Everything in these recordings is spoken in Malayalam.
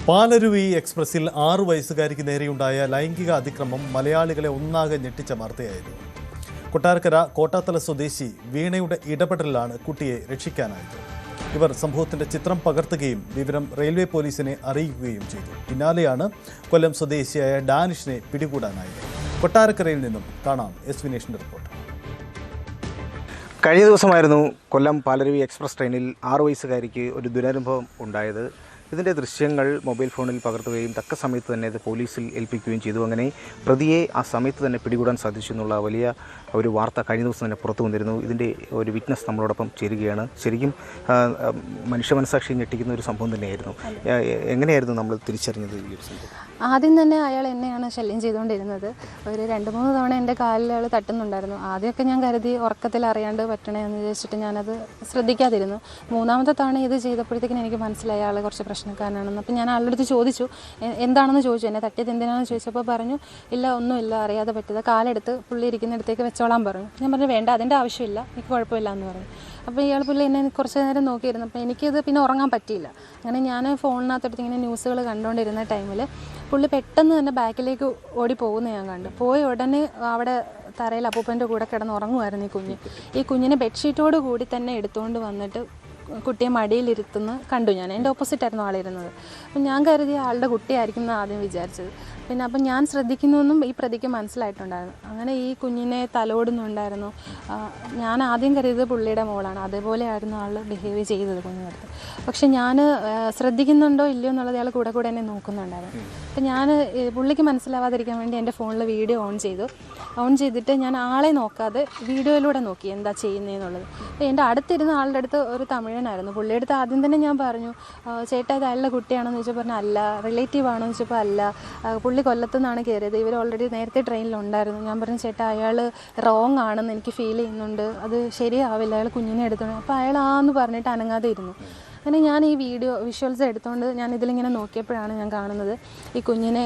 പാലരുവി എക്സ്പ്രസിൽ 6 വയസ്സുകാരിക്ക് നേരെയുണ്ടായ ലൈംഗിക അതിക്രമം മലയാളികളെ ഒന്നാകെ ഞെട്ടിച്ച വാർത്തയായിരുന്നു. കൊട്ടാരക്കര കോട്ടാത്തല സ്വദേശി വീണയുടെ ഇടപെടലിലാണ് കുട്ടിയെ രക്ഷിക്കാനായത്. ഇവർ സംഭവത്തിന്റെ ചിത്രം പകർത്തുകയും വിവരം റെയിൽവേ പോലീസിനെ അറിയിക്കുകയും ചെയ്തു. പിന്നാലെയാണ് കൊല്ലം സ്വദേശിയായ ഡാനിഷിനെ പിടികൂടാനായത്. കൊട്ടാരക്കരയിൽ നിന്നും കാണാം എസ് വിനേഷിന്റെ റിപ്പോർട്ട്. കഴിഞ്ഞ ദിവസമായിരുന്നു കൊല്ലം പാലരുവി എക്സ്പ്രസ് ട്രെയിനിൽ 6 വയസ്സുകാരിക്ക് ഒരു ദുരനുഭവം ഉണ്ടായത്. ഇതിൻ്റെ ദൃശ്യങ്ങൾ മൊബൈൽ ഫോണിൽ പകർത്തുകയും തക്ക സമയത്ത് തന്നെ ഇത് പോലീസിൽ ഏൽപ്പിക്കുകയും ചെയ്തു. അങ്ങനെ പ്രതിയെ ആ സമയത്ത് തന്നെ പിടികൂടാൻ സാധിച്ചു എന്നുള്ള വലിയ ഒരു വാർത്ത കഴിഞ്ഞ ദിവസം തന്നെ പുറത്തു വന്നിരുന്നു. ഇതിൻ്റെ ഒരു വിറ്റ്നസ് നമ്മളോടൊപ്പം ചേരുകയാണ്. ശരിക്കും മനുഷ്യ മനസാക്ഷി ഞെട്ടിക്കുന്ന ഒരു സംഭവം തന്നെയായിരുന്നു. എങ്ങനെയായിരുന്നു നമ്മൾ തിരിച്ചറിഞ്ഞത് ഈ ഒരു സംഭവം? ആദ്യം തന്നെ അയാൾ എന്നെയാണ് ശല്യം ചെയ്തുകൊണ്ടിരുന്നത്. ഒരു 2-3 തവണ എൻ്റെ കാലിൽ അയാൾ തട്ടുന്നുണ്ടായിരുന്നു. ആദ്യമൊക്കെ ഞാൻ കരുതി ഉറക്കത്തിൽ അറിയാണ്ട് പറ്റണേന്ന് വിചാരിച്ചിട്ട് ഞാനത് ശ്രദ്ധിക്കാതിരുന്നു. 3ാമത്തെ തവണ ഇത് ചെയ്തപ്പോഴത്തേക്കിനും എനിക്ക് മനസ്സിലായി ആൾ കുറച്ച് പ്രശ്നക്കാരനാണെന്ന്. അപ്പം ഞാൻ ആളുടെ അടുത്ത് ചോദിച്ചു, എന്താണെന്ന് ചോദിച്ചു, എന്നെ തട്ടിയത് എന്തിനാണെന്ന് ചോദിച്ചപ്പോൾ പറഞ്ഞു, ഇല്ല ഒന്നുമില്ല, അറിയാതെ പറ്റിയത്, കാലെടുത്ത് പുള്ളി ഇരിക്കുന്നിടത്തേക്ക് വെച്ചോളാൻ പറഞ്ഞു. ഞാൻ പറഞ്ഞു വേണ്ട, അതിൻ്റെ ആവശ്യമില്ല, എനിക്ക് കുഴപ്പമില്ല എന്ന് പറഞ്ഞു. അപ്പോൾ ഇയാൾ പുള്ളി എന്നെ കുറച്ച് നേരം നോക്കിയിരുന്നു. അപ്പോൾ എനിക്കത് പിന്നെ ഉറങ്ങാൻ പറ്റിയില്ല. അങ്ങനെ ഞാൻ ഫോണിനകത്തെടുത്ത് ഇങ്ങനെ ന്യൂസുകൾ കണ്ടുകൊണ്ടിരുന്ന ടൈമിൽ പുള്ളി പെട്ടെന്ന് തന്നെ ബാക്കിലേക്ക് ഓടി പോകുന്നത് ഞാൻ കണ്ടു. പോയ ഉടനെ അവിടെ തറയിൽ അപ്പൂപ്പൻ്റെ കൂടെ കിടന്ന് ഉറങ്ങുമായിരുന്നു ഈ കുഞ്ഞിനെ ബെഡ്ഷീറ്റോട് കൂടി തന്നെ എടുത്തുകൊണ്ട് വന്നിട്ട് കുട്ടിയെ മടിയിലിരുത്തുന്ന കണ്ടു ഞാൻ. എൻ്റെ ഓപ്പോസിറ്റായിരുന്നു ആളിരുന്നത്. അപ്പം ഞാൻ കരുതിയ ആളുടെ കുട്ടിയായിരിക്കും എന്ന് ആദ്യം വിചാരിച്ചത്. പിന്നെ അപ്പം ഞാൻ ശ്രദ്ധിക്കുന്നുവെന്നും ഈ പ്രതിക്ക് മനസ്സിലായിട്ടുണ്ടായിരുന്നു. അങ്ങനെ ഈ കുഞ്ഞിനെ തലോടുന്നുണ്ടായിരുന്നു. ഞാൻ ആദ്യം കരുതിയത് പുള്ളിയുടെ മോളാണ്. അതേപോലെയായിരുന്നു ആൾ ബിഹേവ് ചെയ്തത് കുഞ്ഞിനടുത്ത്. പക്ഷെ ഞാൻ ശ്രദ്ധിക്കുന്നുണ്ടോ ഇല്ലയോ എന്നുള്ളത് അയാൾ കൂടെ എന്നെ നോക്കുന്നുണ്ടായിരുന്നു. അപ്പം ഞാൻ പുള്ളിക്ക് മനസ്സിലാവാതിരിക്കാൻ വേണ്ടി എൻ്റെ ഫോണിൽ വീഡിയോ ഓൺ ചെയ്തിട്ട് ഞാൻ ആളെ നോക്കാതെ വീഡിയോയിലൂടെ നോക്കി എന്താ ചെയ്യുന്നതെന്നുള്ളത്. അപ്പോൾ എൻ്റെ അടുത്തിരുന്ന ആളുടെ അടുത്ത് ഒരു തമിഴനായിരുന്നു. പുള്ളിയുടെ അടുത്ത് ആദ്യം തന്നെ ഞാൻ പറഞ്ഞു, ചേട്ടാ ഇത് അയാളുടെ കുട്ടിയാണെന്ന് ചോദിച്ചാൽ പറഞ്ഞു അല്ല, റിലേറ്റീവ് ആണോ എന്ന് ചോദിച്ചപ്പോൾ അല്ല, പുള്ളി കൊല്ലത്തു നിന്നാണ് കയറിയത്, ഇവർ ഓൾറെഡി നേരത്തെ ട്രെയിനിലുണ്ടായിരുന്നു. ഞാൻ പറഞ്ഞു ചേട്ടാ അയാൾ റോങ് ആണെന്ന് എനിക്ക് ഫീൽ ചെയ്യുന്നുണ്ട്, അത് ശരിയാവില്ല, അയാൾ കുഞ്ഞിനെ എടുത്തോണ്ട്. അപ്പോൾ അയാൾ ആന്ന് പറഞ്ഞിട്ട് അനങ്ങാതെ ഇരുന്നു. അങ്ങനെ ഞാൻ ഈ വിഷ്വൽസ് എടുത്തുകൊണ്ട് ഞാൻ ഇതിലിങ്ങനെ നോക്കിയപ്പോഴാണ് ഞാൻ കാണുന്നത് ഈ കുഞ്ഞിനെ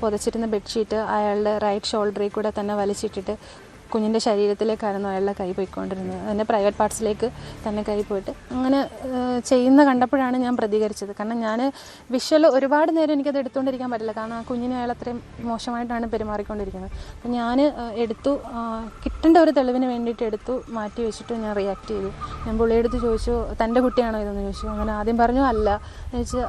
പുതച്ചിരുന്ന ബെഡ്ഷീറ്റ് അയാളുടെ റൈറ്റ് ഷോൾഡറിൽ കൂടെ തന്നെ വലിച്ചിട്ടിട്ട് കുഞ്ഞിൻ്റെ ശരീരത്തിലേക്കായിരുന്നു അയാളുടെ കൈ പോയിക്കൊണ്ടിരുന്നത്. അതിൻ്റെ പ്രൈവറ്റ് പാർട്സിലേക്ക് തന്നെ കൈ പോയിട്ട് അങ്ങനെ ചെയ്യുന്ന കണ്ടപ്പോഴാണ് ഞാൻ പ്രതികരിച്ചത്. കാരണം ഞാൻ വിഷ്വൽ ഒരുപാട് നേരം എനിക്കത് എടുത്തുകൊണ്ടിരിക്കാൻ പറ്റില്ല. കാരണം ആ കുഞ്ഞിനെ അയാൾ അത്രയും മോശമായിട്ടാണ് പെരുമാറിക്കൊണ്ടിരിക്കുന്നത്. അപ്പം ഞാൻ എടുത്തു, കിട്ടേണ്ട ഒരു തെളിവിന് വേണ്ടിയിട്ട് എടുത്തു, മാറ്റി വെച്ചിട്ട് ഞാൻ റിയാക്ട് ചെയ്തു. ഞാൻ പുള്ളിയെടുത്ത് ചോദിച്ചു തൻ്റെ കുട്ടിയാണോ ഇതെന്ന് ചോദിച്ചു. അങ്ങനെ ആദ്യം പറഞ്ഞു അല്ല ചോദിച്ചു,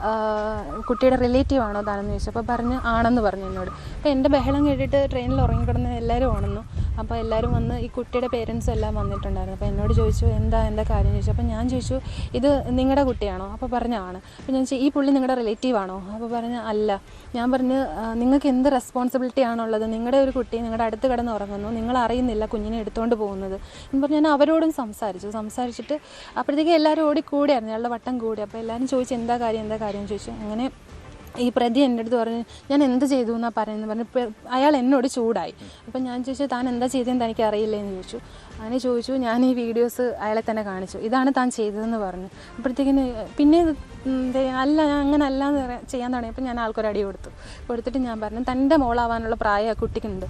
കുട്ടിയുടെ റിലേറ്റീവ് ആണോ താനെന്ന് ചോദിച്ചു. അപ്പോൾ പറഞ്ഞു ആണെന്ന് പറഞ്ഞു എന്നോട്. അപ്പോൾ എൻ്റെ ബഹളം കേട്ടിട്ട് ട്രെയിനിൽ ഉറങ്ങിക്കിടന്ന് എല്ലാവരും ഉണർന്നു. അപ്പോൾ എല്ലാവരും വന്ന് ഈ കുട്ടിയുടെ പേരൻസും എല്ലാം വന്നിട്ടുണ്ടായിരുന്നു. അപ്പോൾ എന്നോട് ചോദിച്ചു എന്താ കാര്യം ചോദിച്ചു. അപ്പോൾ ഞാൻ ചോദിച്ചു ഇത് നിങ്ങളുടെ കുട്ടിയാണോ? അപ്പോൾ പറഞ്ഞു ആണ്. അപ്പോൾ ഞാൻ ചോദിച്ചു ഈ പുള്ളി നിങ്ങളുടെ റിലേറ്റീവ് ആണോ? അപ്പോൾ പറഞ്ഞു അല്ല. ഞാൻ പറഞ്ഞു നിങ്ങൾക്ക് എന്ത് റെസ്പോൺസിബിലിറ്റി ആണുള്ളത്? നിങ്ങളുടെ ഒരു കുട്ടി നിങ്ങളുടെ അടുത്ത് കിടന്ന് ഉറങ്ങുന്നു, നിങ്ങൾ അറിയുന്നില്ല കുഞ്ഞിനെ എടുത്തുകൊണ്ട് പോകുന്നത് എന്ന് പറഞ്ഞ് ഞാൻ അവരോടും സംസാരിച്ചിട്ട് അപ്പോഴത്തേക്ക് എല്ലാവരും ഓടിക്കൂടിയായിരുന്നു, ഞങ്ങളുടെ വട്ടം കൂടി. അപ്പോൾ എല്ലാവരും ചോദിച്ചു എന്താ കാര്യം ചോദിച്ചു. അങ്ങനെ ഈ പ്രതി എൻ്റെ അടുത്ത് പറഞ്ഞു ഞാൻ എന്ത് ചെയ്തു എന്നാണ് പറയുന്നത് പറഞ്ഞു. അയാൾ എന്നോട് ചൂടായി. അപ്പം ഞാൻ ചോദിച്ചു താൻ എന്താ ചെയ്തതെന്ന് തനിക്ക് അറിയില്ലേ എന്ന് ചോദിച്ചു. അങ്ങനെ ചോദിച്ചു. ഞാൻ ഈ വീഡിയോസ് അയാളെ തന്നെ കാണിച്ചു, ഇതാണ് താൻ ചെയ്തതെന്ന് പറഞ്ഞു. അപ്പോഴത്തേക്കിന് പിന്നെ അല്ല ഞാൻ അങ്ങനെ അല്ലാന്ന് ചെയ്യാൻ തുടങ്ങിയപ്പോൾ ഞാൻ ആൾക്കൊരടി കൊടുത്തിട്ട് ഞാൻ പറഞ്ഞു തൻ്റെ മോളാവാനുള്ള പ്രായം ആ കുട്ടിക്കുണ്ട്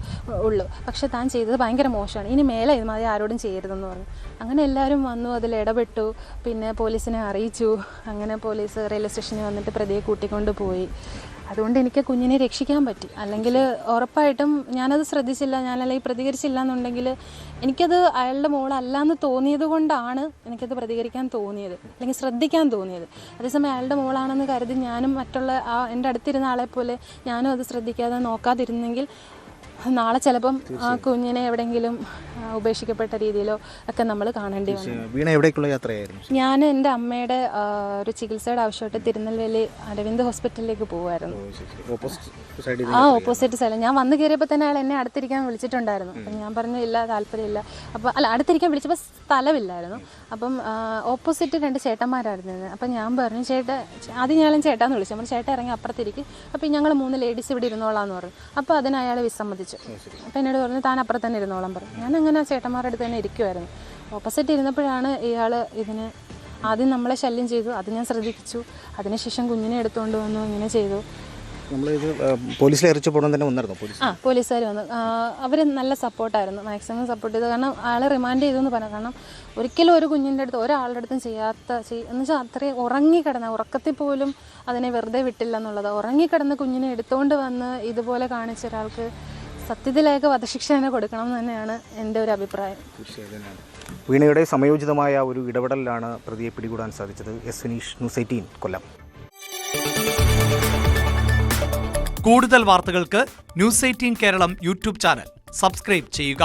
ഉള്ളൂ, പക്ഷേ താൻ ചെയ്തത് ഭയങ്കര മോശമാണ്, ഇനി മേലെ ഇത് മതി ആരോടും ചെയ്യരുതെന്ന് പറഞ്ഞു. അങ്ങനെ എല്ലാവരും വന്നു, അതിൽ ഇടപെട്ടു. പിന്നെ പോലീസിനെ അറിയിച്ചു. അങ്ങനെ പോലീസ് റെയിൽവേ സ്റ്റേഷനിൽ വന്നിട്ട് പ്രതിയെ കൂട്ടിക്കൊണ്ട് പോയി. അതുകൊണ്ട് എനിക്ക് കുഞ്ഞിനെ രക്ഷിക്കാൻ പറ്റി. അല്ലെങ്കിൽ ഉറപ്പായിട്ടും ഞാനത് ശ്രദ്ധിച്ചില്ല, ഞാനല്ലെങ്കിൽ പ്രതികരിച്ചില്ല എന്നുണ്ടെങ്കിൽ എനിക്കത് അയാളുടെ മോളല്ലാന്ന് തോന്നിയത് കൊണ്ടാണ് എനിക്കത് പ്രതികരിക്കാൻ തോന്നിയത്, അല്ലെങ്കിൽ ശ്രദ്ധിക്കാൻ തോന്നിയത്. അതേസമയം അയാളുടെ മോളാണെന്ന് കരുതി ഞാനും മറ്റുള്ള എൻ്റെ അടുത്തിരുന്ന ആളെപ്പോലെ ഞാനും അത് ശ്രദ്ധിക്കാതെ നോക്കാതിരുന്നെങ്കിൽ നാളെ ചിലപ്പം ആ കുഞ്ഞിനെ എവിടെയെങ്കിലും ഉപേക്ഷിക്കപ്പെട്ട രീതിയിലോ ഒക്കെ നമ്മൾ കാണേണ്ടി വന്നു. വീണ എവിടേക്കുള്ള യാത്രയായിരുന്നു? ഞാൻ എൻ്റെ അമ്മയുടെ ഒരു ചികിത്സയുടെ ആവശ്യമായിട്ട് തിരുനെൽവേലി അരവിന്ദ് ഹോസ്പിറ്റലിലേക്ക് പോകുമായിരുന്നു. ഓപ്പോസിറ്റ് സൈഡിൽ ഞാൻ വന്ന് കയറിയപ്പോൾ തന്നെ അയാൾ എന്നെ അടുത്തിരിക്കാൻ വിളിച്ചിട്ടുണ്ടായിരുന്നു. അപ്പം ഞാൻ പറഞ്ഞു ഇല്ല, താല്പര്യമില്ല. അപ്പോൾ അടുത്തിരിക്കാൻ വിളിച്ചപ്പോൾ സ്ഥലമില്ലായിരുന്നു. അപ്പം ഓപ്പോസിറ്റ് 2 ചേട്ടന്മാരായിരുന്നു. അപ്പം ഞാൻ പറഞ്ഞു ആദ്യം ഞാനും ചേട്ടാന്ന് വിളിച്ചു. നമ്മൾ ചേട്ടൻ ഇറങ്ങി അപ്പുറത്തിരിക്കും, അപ്പോൾ ഞങ്ങൾ 3 ലേഡീസ് ഇവിടെ ഇരുന്നോളാന്ന് പറഞ്ഞു. അപ്പോൾ അതിന് അയാൾ വിസമ്മതിച്ചു. അപ്പം എന്നോട് പറഞ്ഞു താൻ അപ്പുറത്ത് തന്നെ ഇരുന്നോളം പറഞ്ഞു. ഞാൻ അങ്ങനെ ചേട്ടന്മാരുടെ അടുത്ത് തന്നെ ഇരിക്കുമായിരുന്നു. ഓപ്പോസിറ്റ് ഇരുന്നപ്പോഴാണ് ഇയാൾ ഇതിന് ആദ്യം നമ്മളെ ശല്യം ചെയ്തു, അത് ഞാൻ ശ്രദ്ധിച്ചു. അതിനുശേഷം കുഞ്ഞിനെ എടുത്തുകൊണ്ട് വന്നു, ഇങ്ങനെ ചെയ്തു. നമ്മളിത് പോലീസിലെ അറിയിച്ചപ്പോൾ തന്നെ വന്നായിരുന്നു പോലീസ്. പോലീസുകാർ വന്നു. അവർ നല്ല സപ്പോർട്ടായിരുന്നു, മാക്സിമം സപ്പോർട്ട് ചെയ്തു. കാരണം ആളെ റിമാൻഡ് ചെയ്തു എന്ന് പറഞ്ഞു. കാരണം ഒരിക്കലും ഒരു കുഞ്ഞിൻ്റെ അടുത്ത് ഒരാളുടെ അടുത്തും എന്ന് വെച്ചാൽ അത്രയും ഉറങ്ങിക്കിടന്ന, ഉറക്കത്തിൽ പോലും അതിനെ വെറുതെ വിട്ടില്ല എന്നുള്ളത്. ഉറങ്ങിക്കിടന്ന കുഞ്ഞിനെ എടുത്തുകൊണ്ട് വന്ന് ഇതുപോലെ കാണിച്ച ഒരാൾക്ക് സത്യത്തിലേക്ക് വധശിക്ഷ തന്നെ കൊടുക്കണം എന്ന് തന്നെയാണ് എൻ്റെ ഒരു അഭിപ്രായം. വീണയുടെ സമയോചിതമായ ഒരു ഇടപെടലിലാണ് പ്രതിയെ പിടികൂടാൻ സാധിച്ചത്. S Vineesh, news 18 Kollam. കൂടുതൽ വാർത്തകൾക്ക് news 18 Keralam YouTube channel subscribe ചെയ്യുക.